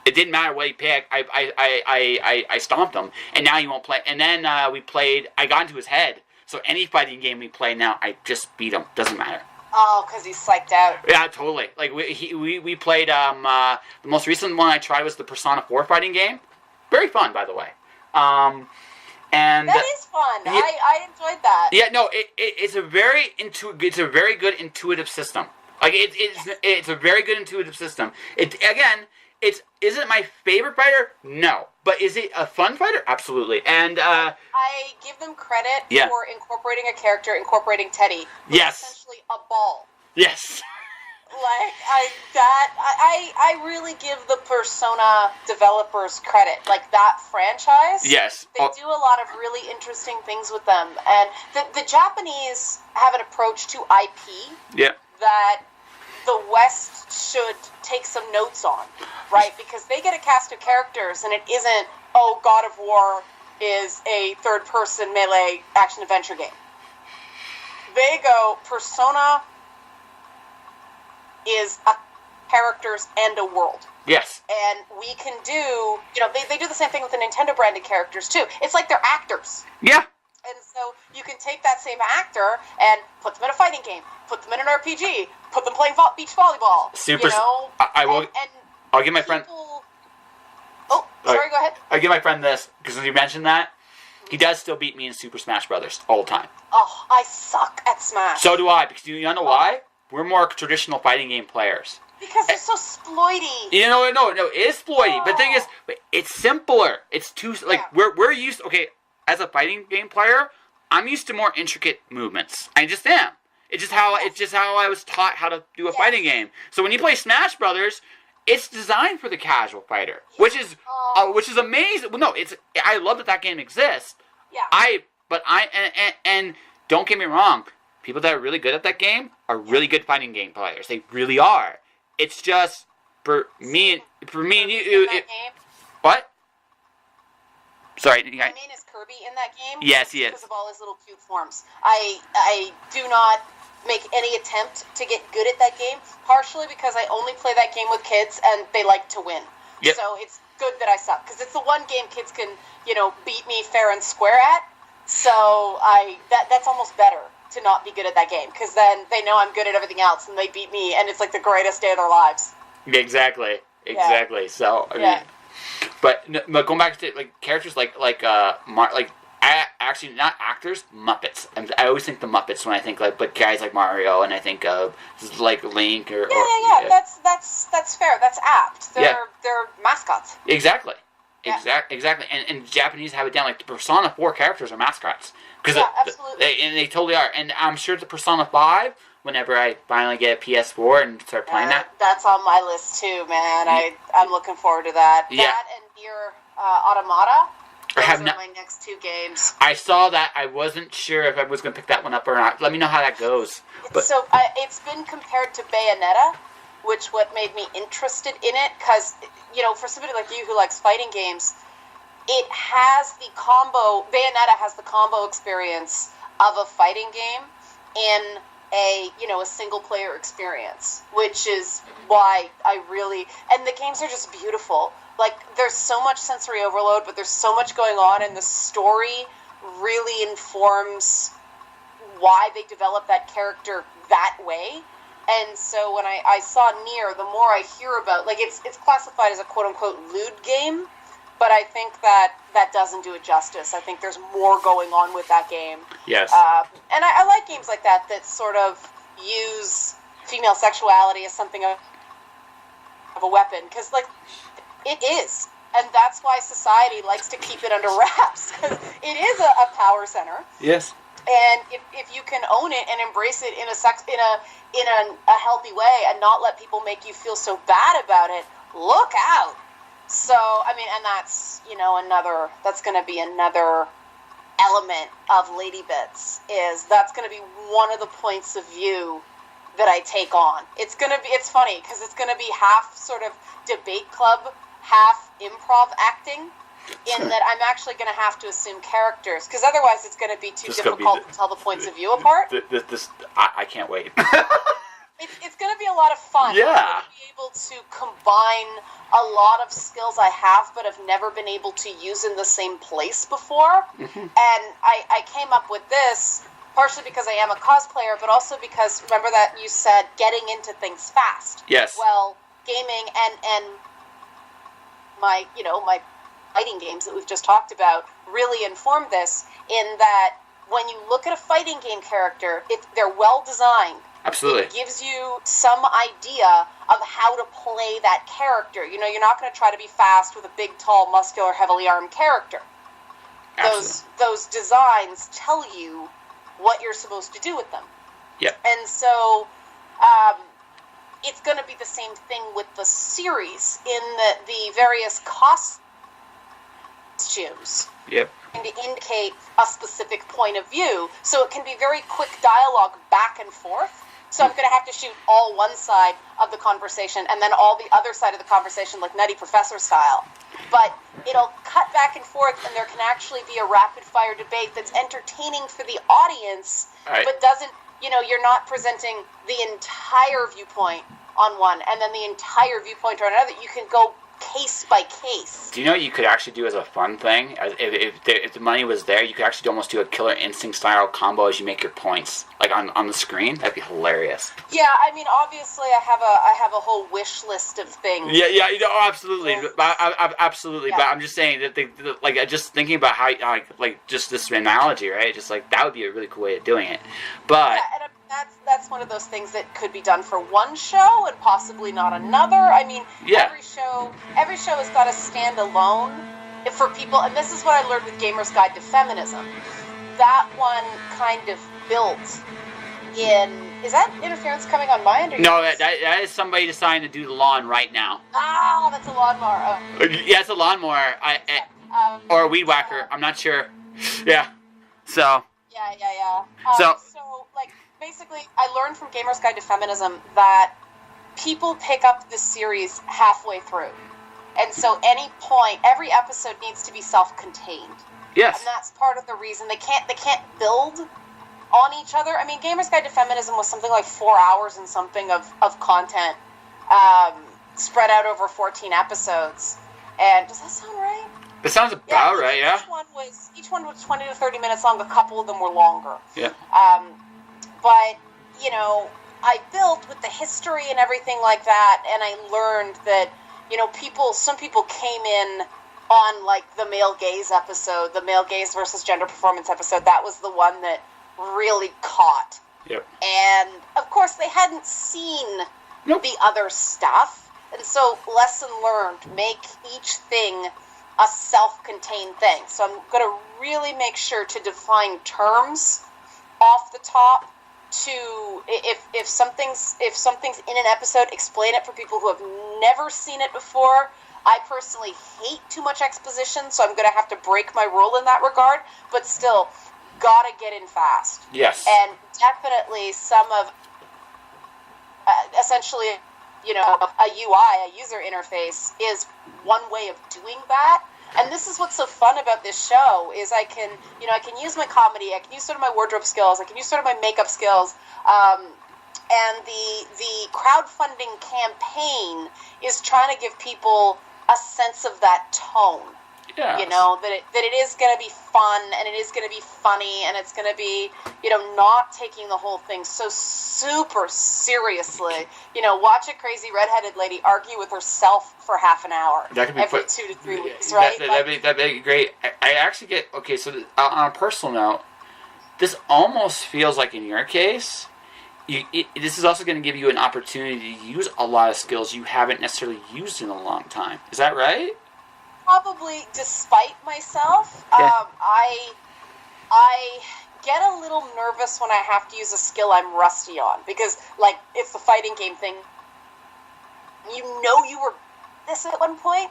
Speaker 1: it didn't matter what he picked. I stomped him, and now he won't play. And then we played. I got into his head. So any fighting game we play now, I just beat him. Doesn't matter.
Speaker 2: Oh, because he's psyched out.
Speaker 1: Yeah, totally. Like we played. The most recent one I tried was the Persona 4 fighting game. Very fun, by the way. And
Speaker 2: that is fun. Yeah, I enjoyed that.
Speaker 1: Yeah, no, it's a very good intuitive system. Like it's a very good intuitive system. Is it my favorite fighter? No, but is it a fun fighter? Absolutely. And
Speaker 2: I give them credit for incorporating a character, incorporating Teddy.
Speaker 1: Yes.
Speaker 2: Essentially a ball.
Speaker 1: Yes.
Speaker 2: I really give the Persona developers credit. Like, that franchise,
Speaker 1: yes,
Speaker 2: they do a lot of really interesting things with them. And the Japanese have an approach to IP that the West should take some notes on, right? Because they get a cast of characters, and it isn't, oh, God of War is a third-person melee action-adventure game. They go, Persona is a characters and a world.
Speaker 1: Yes.
Speaker 2: And we can do, they do the same thing with the Nintendo branded characters too. It's like they're actors.
Speaker 1: Yeah.
Speaker 2: And so you can take that same actor and put them in a fighting game, put them in an RPG, put them playing beach volleyball.
Speaker 1: Super.
Speaker 2: You know?
Speaker 1: I will.
Speaker 2: And
Speaker 1: I'll give my friend.
Speaker 2: Oh, sorry. Go ahead.
Speaker 1: I'll give my friend this because when you mentioned that, he does still beat me in Super Smash Brothers all the time.
Speaker 2: Oh, I suck at Smash.
Speaker 1: So do I. Because you know why? We're more traditional fighting game players.
Speaker 2: Because they're so exploity.
Speaker 1: You know, no, it is exploity. But the thing is, it's simpler. It's too we're used. Okay, as a fighting game player, I'm used to more intricate movements. I just am. It's just how I was taught how to do a fighting game. So when you play Smash Brothers, it's designed for the casual fighter, which is amazing. Well, no, I love that game exists.
Speaker 2: Yeah.
Speaker 1: And don't get me wrong, people that are really good at that game are really good fighting game players. They really are. It's just for me and you. What? Sorry.
Speaker 2: My main is Kirby in that game.
Speaker 1: Yes, he is.
Speaker 2: Because of all his little cute forms. I do not make any attempt to get good at that game, partially because I only play that game with kids and they like to win.
Speaker 1: Yep.
Speaker 2: So it's good that I suck, because it's the one game kids can, beat me fair and square at. So that's almost better to not be good at that game, because then they know I'm good at everything else and they beat me and it's like the greatest day of their lives.
Speaker 1: Exactly. So I mean, but going back to characters actually not actors, Muppets. And I always think the Muppets when I think but guys like Mario, and I think of Link or
Speaker 2: That's fair. That's apt. They're mascots.
Speaker 1: Exactly. Exactly. And Japanese have it down, the Persona 4 characters are mascots.
Speaker 2: Absolutely.
Speaker 1: They totally are. And I'm sure the Persona 5, whenever I finally get a PS4 and start playing that.
Speaker 2: That's on my list too, man. I'm looking forward to that.
Speaker 1: Yeah.
Speaker 2: That and Nier Automata. Those are my next two games.
Speaker 1: I saw that. I wasn't sure if I was going to pick that one up or not. Let me know how that goes.
Speaker 2: It's been compared to Bayonetta, which what made me interested in it, because, for somebody like you who likes fighting games, it has the combo, Bayonetta has the combo experience of a fighting game in a single player experience, which is why and the games are just beautiful. There's so much sensory overload, but there's so much going on, and the story really informs why they develop that character that way. And so when I saw Nier, the more I hear about, it's classified as a quote-unquote lewd game, but I think that doesn't do it justice. I think there's more going on with that game.
Speaker 1: Yes.
Speaker 2: And I like games like that sort of use female sexuality as something of a weapon, because, it is. And that's why society likes to keep it under wraps, because it is a power center.
Speaker 1: Yes.
Speaker 2: And if you can own it and embrace it in a healthy way and not let people make you feel so bad about it, look out. So, I mean, and that's, that's going to be another element of Lady Bits, is that's going to be one of the points of view that I take on. It's funny, because it's going to be half sort of debate club, half improv acting, in that I'm actually going to have to assume characters, because otherwise it's going to be too difficult to tell the points of view apart.
Speaker 1: I can't wait.
Speaker 2: It's going to be a lot of fun.
Speaker 1: Yeah.
Speaker 2: I'm going to be able to combine a lot of skills I have but have never been able to use in the same place before. Mm-hmm. And I came up with this partially because I am a cosplayer, but also because, remember that you said getting into things fast.
Speaker 1: Yes.
Speaker 2: Well, gaming and my fighting games that we've just talked about really inform this, in that when you look at a fighting game character, if they're well designed,
Speaker 1: absolutely,
Speaker 2: it gives you some idea of how to play that character. You're not going to try to be fast with a big, tall, muscular, heavily armed character. Absolutely. Those designs tell you what you're supposed to do with them.
Speaker 1: Yeah.
Speaker 2: And so it's going to be the same thing with the series, in the various costumes.
Speaker 1: Yep.
Speaker 2: And to indicate a specific point of view, so it can be very quick dialogue back and forth. So I'm going to have to shoot all one side of the conversation and then all the other side of the conversation, like Nutty Professor style. But it'll cut back and forth, and there can actually be a rapid-fire debate that's entertaining for the audience, right, but doesn't, you're not presenting the entire viewpoint on one and then the entire viewpoint on another. You can go case by case.
Speaker 1: Do you know what you could actually do as a fun thing? If the money was there, you could actually almost do a Killer Instinct style combo as you make your points, like on the screen. That'd be hilarious.
Speaker 2: Yeah, I mean, obviously, I have a whole wish list of things.
Speaker 1: Yeah, absolutely, absolutely. Yeah. But I'm just saying that just thinking about how like just this analogy, right? Just like that would be a really cool way of doing it. But
Speaker 2: yeah, and that's one of those things that could be done for one show and possibly not another. I mean, every show has got to stand alone for people, and this is what I learned with Gamer's Guide to Feminism. That one kind of built in. Is that interference coming on my end?
Speaker 1: No, that is somebody deciding to do the lawn right now.
Speaker 2: Oh, that's a lawnmower. Oh.
Speaker 1: Yeah, it's a lawnmower. Or a weed whacker. I'm not sure. Yeah. So.
Speaker 2: Yeah. So, like, basically, I learned from Gamer's Guide to Feminism that people pick up this series halfway through. And so every episode needs to be self-contained.
Speaker 1: Yes.
Speaker 2: And that's part of the reason they can't build on each other. I mean, Gamer's Guide to Feminism was something like 4 hours and something of content spread out over 14 episodes. And does that sound right?
Speaker 1: That sounds about right, yeah.
Speaker 2: Each one was 20 to 30 minutes long. A couple of them were longer.
Speaker 1: Yeah.
Speaker 2: But, I built with the history and everything like that, and I learned that, some people came in on, like, the male gaze episode, the male gaze versus gender performance episode. That was the one that really caught.
Speaker 1: Yep.
Speaker 2: And, of course, they hadn't seen the other stuff. And so, lesson learned, make each thing a self-contained thing. So I'm going to really make sure to define terms off the top. To if something's in an episode, explain it for people who have never seen it before. I personally hate too much exposition, so I'm going to have to break my rule in that regard. But still, gotta get in fast.
Speaker 1: Yes.
Speaker 2: And definitely some of essentially, a UI, a user interface, is one way of doing that. And this is what's so fun about this show is I can use my comedy, I can use sort of my wardrobe skills, I can use sort of my makeup skills, and the crowdfunding campaign is trying to give people a sense of that tone.
Speaker 1: Yeah.
Speaker 2: That it is going to be fun and it is going to be funny and it's going to be, not taking the whole thing so super seriously. Watch a crazy redheaded lady argue with herself for half an hour every 2 to 3 weeks, right?
Speaker 1: That'd be great. I actually get, okay, so on a personal note, this almost feels like in your case, this is also going to give you an opportunity to use a lot of skills you haven't necessarily used in a long time. Is that right?
Speaker 2: Probably, despite myself, I get a little nervous when I have to use a skill I'm rusty on, because, like, it's the fighting game thing. You were this at one point,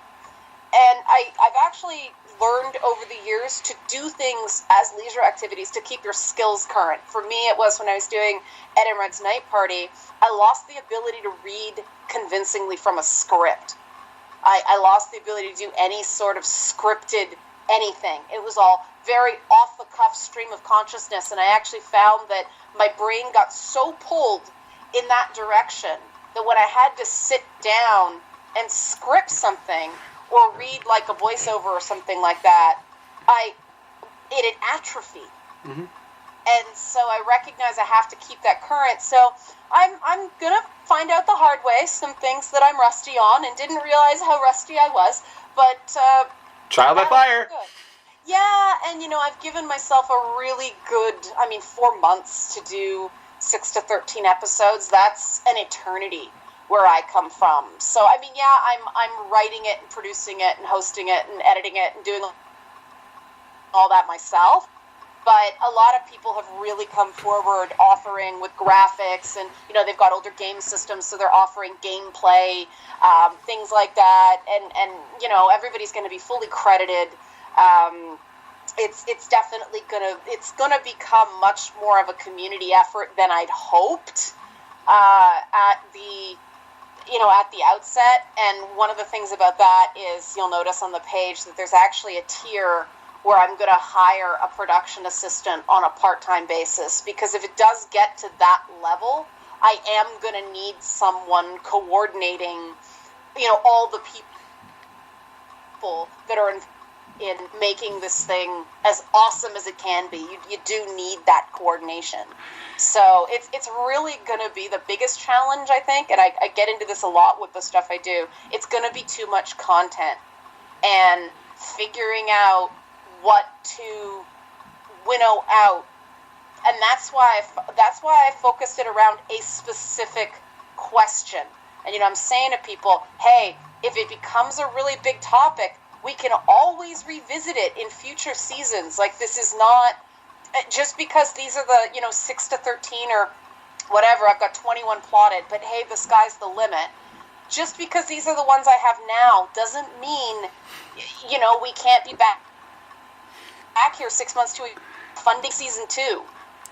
Speaker 2: and I've actually learned over the years to do things as leisure activities to keep your skills current. For me, it was when I was doing Ed and Red's Night Party, I lost the ability to read convincingly from a script. I lost the ability to do any sort of scripted anything. It was all very off-the-cuff stream of consciousness, and I actually found that my brain got so pulled in that direction that when I had to sit down and script something or read like a voiceover or something like that, it had atrophied.
Speaker 1: Mm-hmm.
Speaker 2: And so I recognize I have to keep that current. So I'm going to find out the hard way some things that I'm rusty on and didn't realize how rusty I was. But
Speaker 1: trial by fire.
Speaker 2: Good. Yeah, and I've given myself a really good, 4 months to do 6 to 13 episodes. That's an eternity where I come from. So I'm writing it and producing it and hosting it and editing it and doing all that myself. But a lot of people have really come forward authoring with graphics, and they've got older game systems, so they're offering gameplay, things like that, and everybody's going to be fully credited. It's definitely gonna become much more of a community effort than I'd hoped at the outset. And one of the things about that is you'll notice on the page that there's actually a tier where I'm going to hire a production assistant on a part-time basis, because if it does get to that level, I am going to need someone coordinating, all the people that are in making this thing as awesome as it can be. You do need that coordination. So it's really going to be the biggest challenge, I think, and I get into this a lot with the stuff I do. It's going to be too much content and figuring out what to winnow out. And that's why I focused it around a specific question. And, I'm saying to people, hey, if it becomes a really big topic, we can always revisit it in future seasons. Like, this is not just because these are the 6 to 13 or whatever. I've got 21 plotted, but hey, the sky's the limit. Just because these are the ones I have now doesn't mean we can't be back here 6 months to funding season 2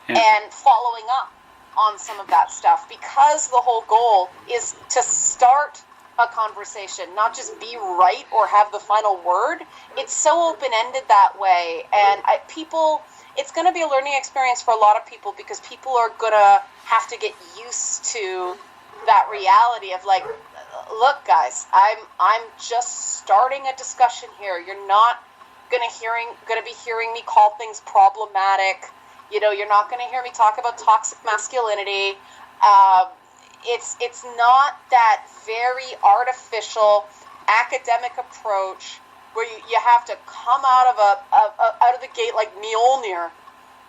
Speaker 2: and following up on some of that stuff, because the whole goal is to start a conversation, not just be right or have the final word. It's so open-ended that way, and it's going to be a learning experience for a lot of people, because people are going to have to get used to that reality of, like, look, guys, I'm just starting a discussion here. You're not going to be hearing me call things problematic. You're not going to hear me talk about toxic masculinity. It's not that very artificial academic approach where you have to come out of the gate like Mjolnir,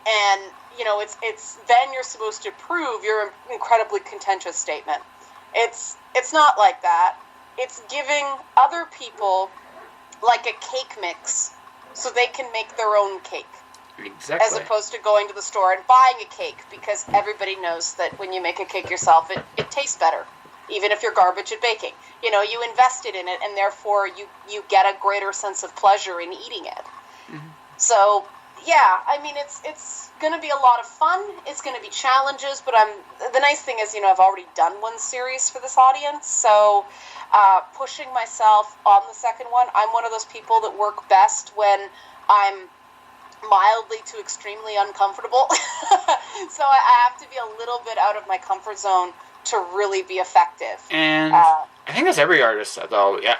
Speaker 2: and it's then you're supposed to prove your incredibly contentious statement. It's not like that. It's giving other people like a cake mix so they can make their own cake.
Speaker 1: Exactly.
Speaker 2: As opposed to going to the store and buying a cake, because everybody knows that when you make a cake yourself, it tastes better, even if you're garbage at baking. You invested in it, and therefore you get a greater sense of pleasure in eating it. Mm-hmm. So, yeah, I mean, it's going to be a lot of fun. It's going to be challenges, but the nice thing is, I've already done one series for this audience, so pushing myself on the second one. I'm one of those people that work best when I'm mildly to extremely uncomfortable. So I have to be a little bit out of my comfort zone to really be effective.
Speaker 1: And I think that's every artist, though. Yeah,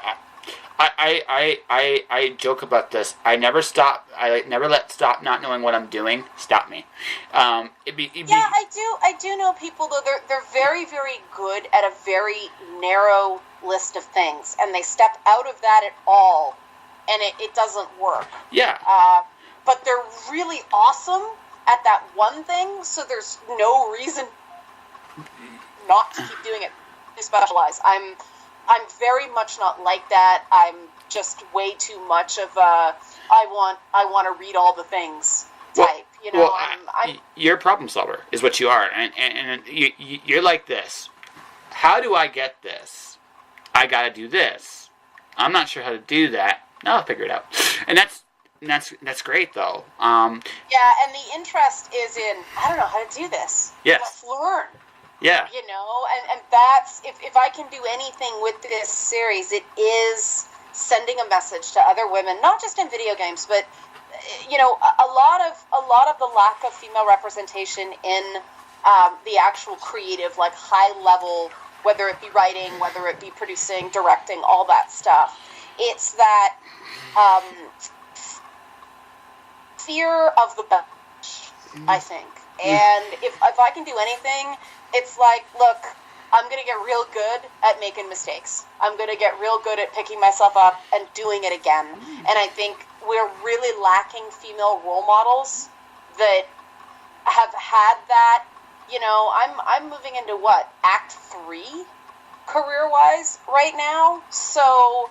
Speaker 1: I joke about this. I never let stop not knowing what I'm doing stop me. I do know people, though, they're very, very good at a very narrow list of things, and they step out of that at all, and it doesn't work. Yeah. But they're really awesome at that one thing, so there's no reason not to keep doing it. They specialize. I'm very much not like that. I'm just way too much of a I want to read all the things type. You're a problem solver, is what you are, and you're like this. How do I get this? I got to do this. I'm not sure how to do that. Now I'll figure it out, and that's great, though. Yeah,
Speaker 2: and the interest is in, I don't know how to do this.
Speaker 1: Yes.
Speaker 2: Let's learn.
Speaker 1: Yeah.
Speaker 2: And that's, if I can do anything with this series, it is sending a message to other women, not just in video games, but, a lot of the lack of female representation in the actual creative, like, high level, whether it be writing, whether it be producing, directing, all that stuff. It's that, fear of the bench, I think. And if I can do anything, it's like, look, I'm going to get real good at making mistakes. I'm going to get real good at picking myself up and doing it again. And I think we're really lacking female role models that have had that. I'm moving into Act 3 career-wise right now. So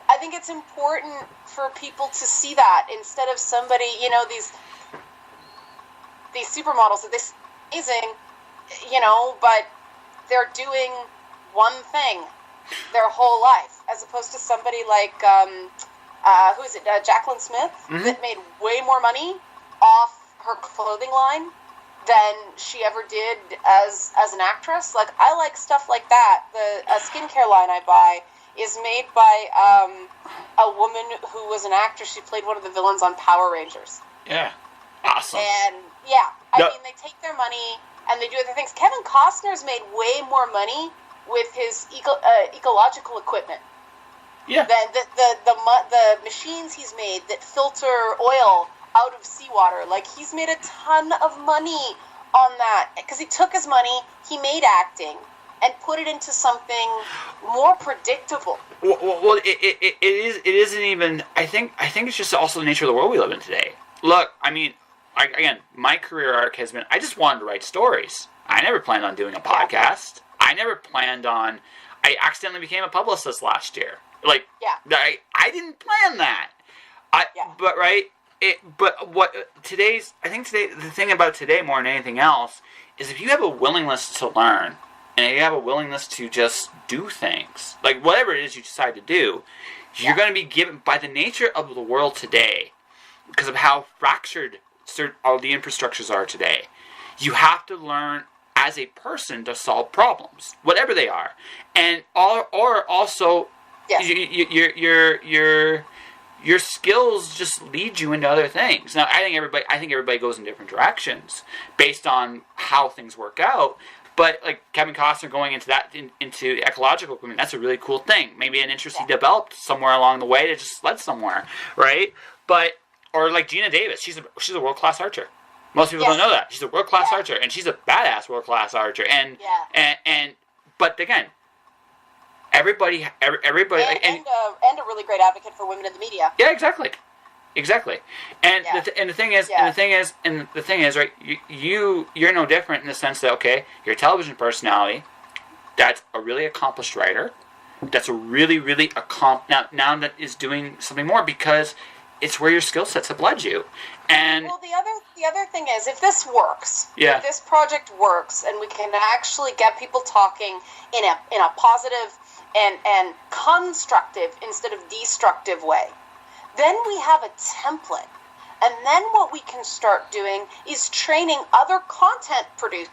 Speaker 2: I think it's important for people to see that instead of somebody, these supermodels that they're amazing, but they're doing one thing their whole life, as opposed to somebody like, who is it, Jacqueline Smith, mm-hmm. that made way more money off her clothing line than she ever did as an actress. Like, I like stuff like that. The skincare line I buy is made by a woman who was an actress. She played one of the villains on Power Rangers.
Speaker 1: Yeah. Awesome.
Speaker 2: And, I mean, they take their money and they do other things. Kevin Costner's made way more money with his ecological equipment
Speaker 1: Yeah.
Speaker 2: The machines he's made that filter oil out of seawater, like he's made a ton of money on that because he took his money, he made acting, and put it into something more predictable.
Speaker 1: Well, it isn't even. I think it's just also the nature of the world we live in today. Look, I mean, again, my career arc has been. I just wanted to write stories. I never planned on doing a podcast. Yeah. I never planned on. I accidentally became a publicist last year. Like, yeah. I didn't plan that. But right. But what I think the thing about today more than anything else is if you have a willingness to learn and you have a willingness to just do things, like whatever it is you decide to do, you're going to be given, by the nature of the world today, because of how fractured all the infrastructures are today, you have to learn as a person to solve problems, whatever they are, and or also your skills just lead you into other things. Now, I think everybody goes in different directions based on how things work out. But like Kevin Costner going into ecological equipment, that's a really cool thing. Maybe an interest he developed somewhere along the way to just led somewhere, right? Or like Gina Davis, she's a world-class archer. Most people don't know that. She's a world-class archer, and she's a badass world-class archer. But again, everybody,
Speaker 2: and a really great advocate for women in the media.
Speaker 1: Yeah, exactly. And the thing is, right? You're no different in the sense that you're a television personality. That's a really accomplished writer. That's a really now that is doing something more because it's where your skill sets have led you. And
Speaker 2: well, the other thing is, if this works, if this project works, and we can actually get people talking in a positive and constructive instead of destructive way, then we have a template. And then what we can start doing is training other content producers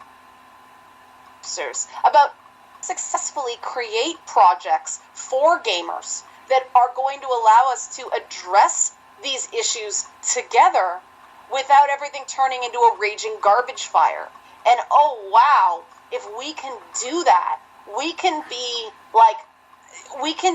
Speaker 2: about successfully create projects for gamers that are going to allow us to address these issues together without everything turning into a raging garbage fire. And oh wow, if we can do that, we can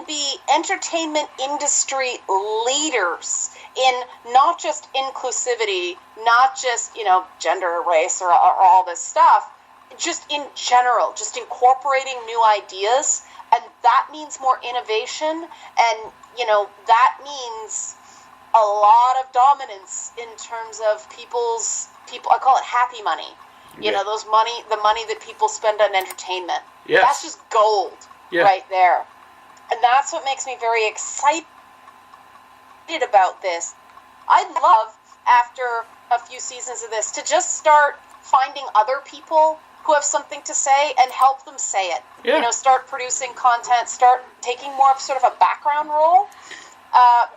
Speaker 2: be entertainment industry leaders in not just inclusivity, not just, gender, race, or all this stuff, just in general, just incorporating new ideas. And that means more innovation, and, that means a lot of dominance in terms of people, I call it happy money. The money that people spend on entertainment.
Speaker 1: Yes.
Speaker 2: That's just gold right there. And that's what makes me very excited about this. I'd love, after a few seasons of this, to just start finding other people who have something to say and help them say it.
Speaker 1: Yeah.
Speaker 2: Start producing content, start taking more of sort of a background role.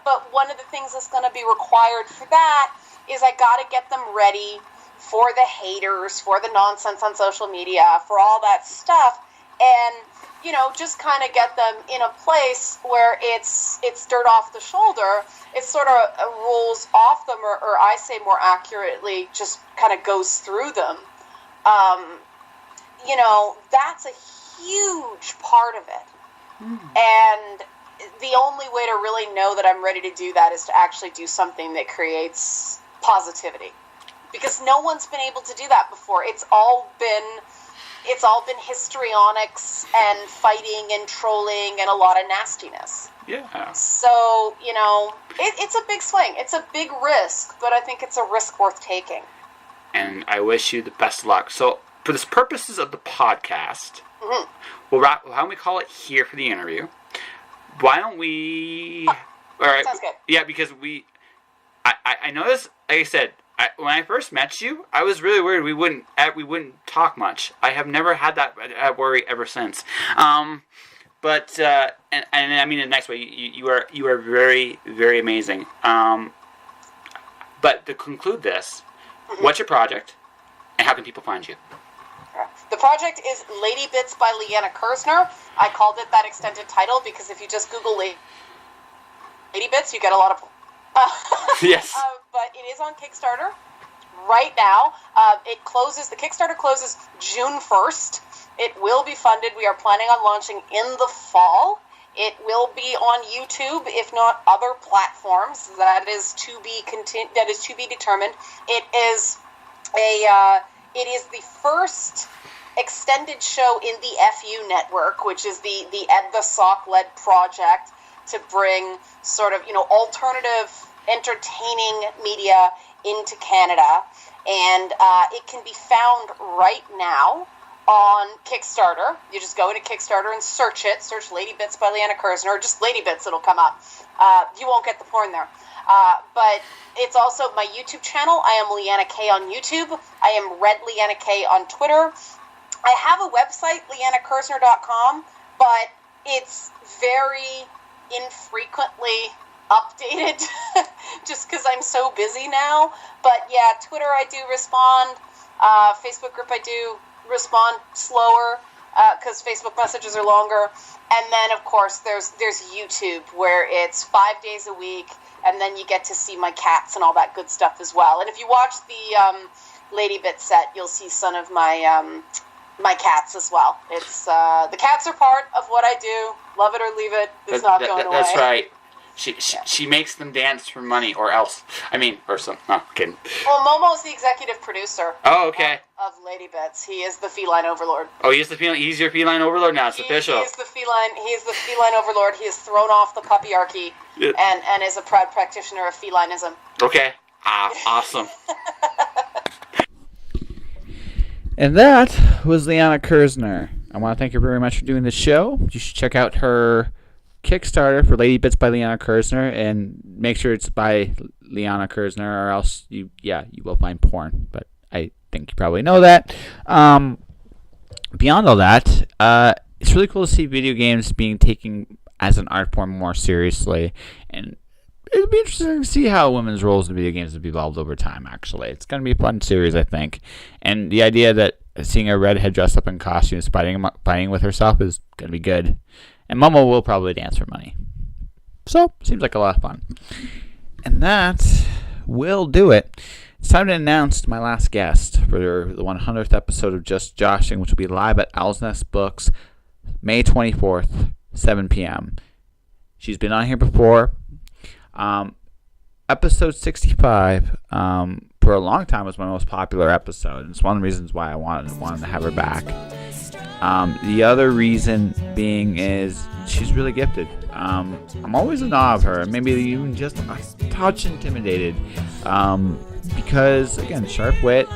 Speaker 2: But one of the things that's going to be required for that is I got to get them ready for the haters, for the nonsense on social media, for all that stuff. And just kind of get them in a place where it's dirt off the shoulder. It sort of rolls off them, or I say more accurately, just kind of goes through them. That's a huge part of it. And the only way to really know that I'm ready to do that is to actually do something that creates positivity. Because no one's been able to do that before. It's all been histrionics and fighting and trolling and a lot of nastiness.
Speaker 1: Yeah.
Speaker 2: So, it's a big swing. It's a big risk, but I think it's a risk worth taking.
Speaker 1: And I wish you the best of luck. So, for the purposes of the podcast, we'll wrap, how do we call it here for the interview? Why don't we... All right.
Speaker 2: Sounds good.
Speaker 1: Yeah, because I noticed, like I said, when I first met you, I was really worried we wouldn't talk much. I have never had that worry ever since. But and I mean in a nice way. You are very, very amazing. But to conclude this, what's your project, and how can people find you?
Speaker 2: The project is Lady Bits by Liana Kerzner. I called it that extended title because if you just Google Lady Bits, you get a lot of...
Speaker 1: Yes.
Speaker 2: But it is on Kickstarter right now. The Kickstarter closes June 1st. It will be funded. We are planning on launching in the fall. It will be on YouTube, if not other platforms. That is to be determined. It is the first extended show in the FU network, which is the Ed the Sock-led project to bring sort of, alternative entertaining media into Canada. And it can be found right now on Kickstarter. You just go into Kickstarter and search Lady Bits by Liana Kerzner, or just Lady Bits, it'll come up. You won't get the porn there. But it's also my YouTube channel. I am Liana K on YouTube. I am Red Liana K on Twitter. I have a website, lianakerzner.com, but it's very infrequently updated just because I'm so busy now. But yeah, Twitter I do respond. Facebook group I do respond slower because Facebook messages are longer. And then, of course, there's YouTube, where it's 5 days a week, and then you get to see my cats and all that good stuff as well. And if you watch the Lady Bit set, you'll see some of my my cats as well. It's the cats are part of what I do. Love it or leave it. It's not going away.
Speaker 1: That's right. She makes them dance for money, or else. Or some. No, kidding.
Speaker 2: Well, Momo's the executive producer.
Speaker 1: Oh, okay.
Speaker 2: Of Lady Bits. He is the feline overlord.
Speaker 1: Oh, he's your feline overlord now. It's official.
Speaker 2: He is the feline overlord. He has thrown off the puppyarchy and is a proud practitioner of felinism.
Speaker 1: Okay. Awesome. And that was Liana Kerzner. I want to thank her very much for doing the show. You should check out her Kickstarter for Lady Bits by Liana Kerzner, and make sure it's by Liana Kerzner, or else you will find porn. But I think you probably know that. Beyond all that, it's really cool to see video games being taken as an art form more seriously, and it'll be interesting to see how women's roles in video games have evolved over time. Actually, it's going to be a fun series, I think, and the idea that seeing a redhead dressed up in costumes fighting with herself is going to be good. And Momo will probably dance for money. So, seems like a lot of fun. And that will do it. It's time to announce my last guest for the 100th episode of Just Joshing, which will be live at Owl's Nest Books, May 24th, 7 p.m. She's been on here before. Episode 65, for a long time, was my most popular episode. And it's one of the reasons why I wanted to have her back. The other reason being is she's really gifted. I'm always in awe of her, maybe even just a touch intimidated, because, again, sharp wit,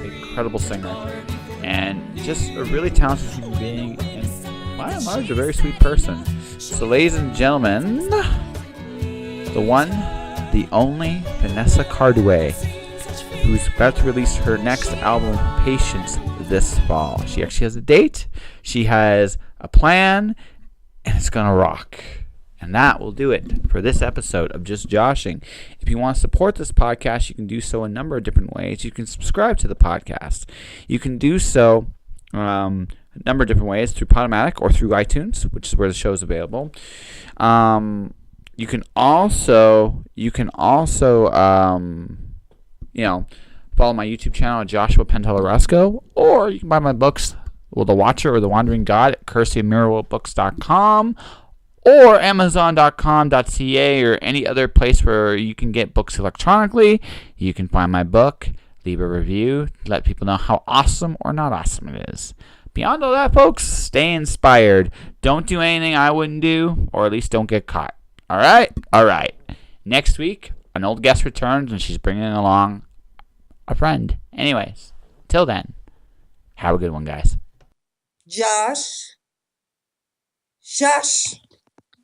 Speaker 1: incredible singer, and just a really talented human being, and by and large, a very sweet person. So, ladies and gentlemen, the one, the only Vanessa Cardue, who's about to release her next album, Patience, this fall. She actually has a date, she has a plan, and it's gonna rock. And that will do it for this episode of Just Joshing. If you want to support this podcast, you can do so a number of different ways. You can subscribe to the podcast. You can do so a number of different ways, through Podomatic or through iTunes, which is where the show is available. You can also follow my YouTube channel at Joshua Pentelarasco, or you can buy my books, The Watcher or The Wandering God, at CurseofMirrowBooks.com, or Amazon.com.ca, or any other place where you can get books electronically. You can find my book, leave a review, let people know how awesome or not awesome it is. Beyond all that, folks, stay inspired. Don't do anything I wouldn't do, or at least don't get caught. All right. Next week, an old guest returns, and she's bringing along a friend. Anyways, till then, have a good one, guys.
Speaker 3: Josh.